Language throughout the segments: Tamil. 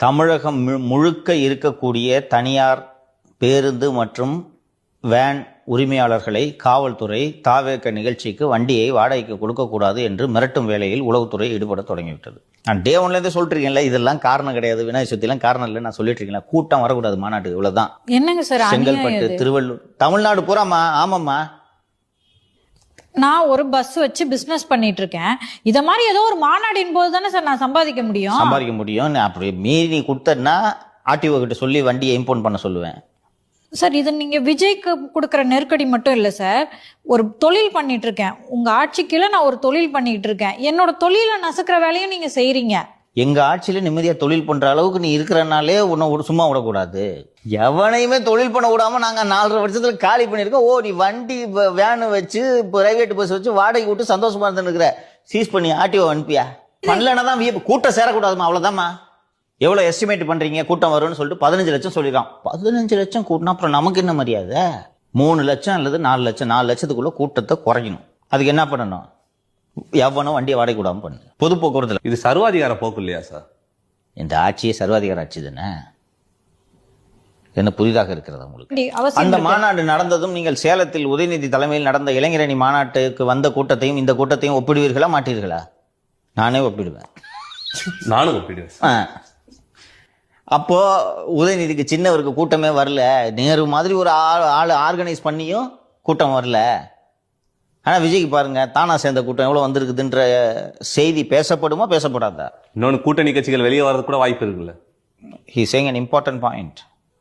தமிழகம் முழுக்க இருக்கக்கூடிய தனியார் பேருந்து மற்றும் வேன் உரிமையாளர்களை காவல்துறை தாவேக நிகழ்ச்சிக்கு வண்டியை வாடகைக்கு கொடுக்கக்கூடாது என்று மிரட்டும் வேளையில் உளவுத்துறை ஈடுபட தொடங்கிவிட்டது. நான் டே ஒன்லேருந்து சொல்லிட்டு இருக்கேன்ல, இதெல்லாம் காரணம் கிடையாது, விநாயகர் சதுர்த்திலாம் காரணம் இல்லை, நான் சொல்லிட்டு இருக்கேன். கூட்டம் வரக்கூடாது மாநாட்டுக்கு, இவ்வளவுதான். என்னங்க சார், செங்கல்பட்டு, திருவள்ளூர், தமிழ்நாடு பூராமா. ஆமாம்மா, நான் ஒரு பஸ் வச்சு பிசினஸ் பண்ணிட்டு இருக்கேன். இத மாதிரி ஏதோ ஒரு மாநாடின் போது தானே சார் நான் சம்பாதிக்க முடியும். அப்படி மீறி கொடுத்தனா ஆர்டிஓ கிட்ட சொல்லி வண்டியை இம்போர்ட் பண்ண சொல்லுவேன் சார். இது நீங்க விஜய்க்கு கொடுக்குற நெருக்கடி மட்டும் இல்லை சார். ஒரு தொழில் பண்ணிட்டு இருக்கேன், உங்க ஆட்சிக்குள்ள நான் ஒரு தொழில் பண்ணிட்டு இருக்கேன். என்னோட தொழிலை நசுக்கிற வேலையும் நீங்க செய்றீங்க. எங்க ஆட்சியில நிம்மதியா தொழில் பண்ற அளவுக்கு நீ இருக்கிறனாலே உன்னை சும்மா விடக்கூடாது. எவனையுமே தொழில் பண்ண விடாம நாங்க 4.5 வருஷத்துல காலி பண்ணிருக்கோம். ஓ, நீ வண்டி வேனு வச்சு பிரைவேட் பஸ் வச்சு வாடகை விட்டு சந்தோஷமா இருந்துருக்குற, சீஸ் பண்ணி ஆர்டிஓ அனுப்பியா? பண்ணலன்னா தான் கூட்டம் சேரக்கூடாதுமா, அவ்வளவுதான்மா. எவ்வளவு எஸ்டிமேட் பண்றீங்க கூட்டம் வரும்னு சொல்லிட்டு 15 லட்சம் சொல்லிடுறான். 15 லட்சம் கூட்டினா அப்புறம் நமக்கு என்ன மரியாதை? 3 லட்சம் அல்லது 4 லட்சம், 4 லட்சத்துக்குள்ள கூட்டத்தை குறைக்கணும். அதுக்கு என்ன பண்ணணும்? எவனும் வண்டியை வாடகை கூடாம பண்ணு. பொது போக்குவரத்துல இது சர்வாதிகார போக்கு இல்லையா சார்? இந்த ஆட்சியே சர்வாதிகார ஆட்சி தானே. என்ன புதிதாக இருக்கிறது உங்களுக்கு? அந்த மாநாடு நடந்ததும் நீங்கள் சேலத்தில் உதயநிதி தலைமையில் நடந்த இளைஞரணி மாநாட்டுக்கு வந்த கூட்டத்தையும் இந்த கூட்டத்தையும் ஒப்பிடுவீர்களா மாட்டீர்களா? நானே ஒப்பிடுவேன். நானும் ஒப்பிடுவேன். அப்போ உதயநிதிக்கு சின்னவருக்கு கூட்டமே வரல, நேரு மாதிரி ஒரு ஆள் ஆர்கனைஸ் பண்ணியும் கூட்டம் வரல. ஆனா விஜய்க்கு பாருங்க, தானா சேர்ந்த கூட்டம் எவ்வளவு வந்திருக்குதுன்ற செய்தி பேசப்படுமா பேசப்படாதா? இன்னொன்று, கூட்டணி கட்சிகள் வெளியே வரது கூட வாய்ப்பு இருக்குல்ல. He saying an important point.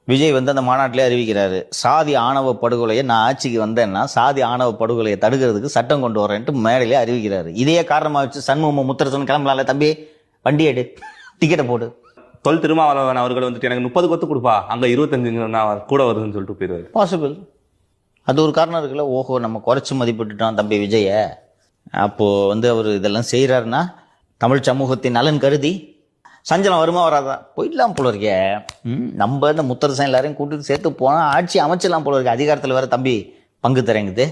Vijay வந்து அந்த மாநாட்டிலே அறிவிக்கிறாரு, சாதி ஆணவ படுகொலையை நான் ஆட்சிக்கு வந்தேன்னா சாதி ஆணவ படுகொலையை தடுக்கிறதுக்கு சட்டம் கொண்டு வரேன்ட்டு மேடையிலே அறிவிக்கிறாரு. இதையே காரணமா வச்சு சண்முகம் முத்தரசன் கிளம்பலாம்ல, தம்பி வண்டி எடு, டிக்கெட்டை போடு. தொல் திருமாவளவன் அவர்கள் வந்துட்டு எனக்கு 30 கொத்து கொடுப்பா, அங்க 25 கூட வருதுன்னு சொல்லிட்டு போயிடுவாரு. பாசிபிள். அது ஒரு காரணம் இருக்குல்ல. ஓஹோ, நம்ம குறைச்சு மதிப்பிட்டுட்டோம் தம்பி விஜய. அப்போ வந்து அவர் இதெல்லாம் செய்யறாருன்னா தமிழ் சமூகத்தின் நலன் கருதி சஞ்சலம் வருமா வராதா? போயிடலாம் போல இருக்கே. நம்ம இந்த முத்தரசன் எல்லாரையும் கூட்டிட்டு சேர்த்து போனா ஆட்சி அமைச்சலாம் போல இருக்கு. அதிகாரத்துல வேற தம்பி பங்கு தரேங்குது.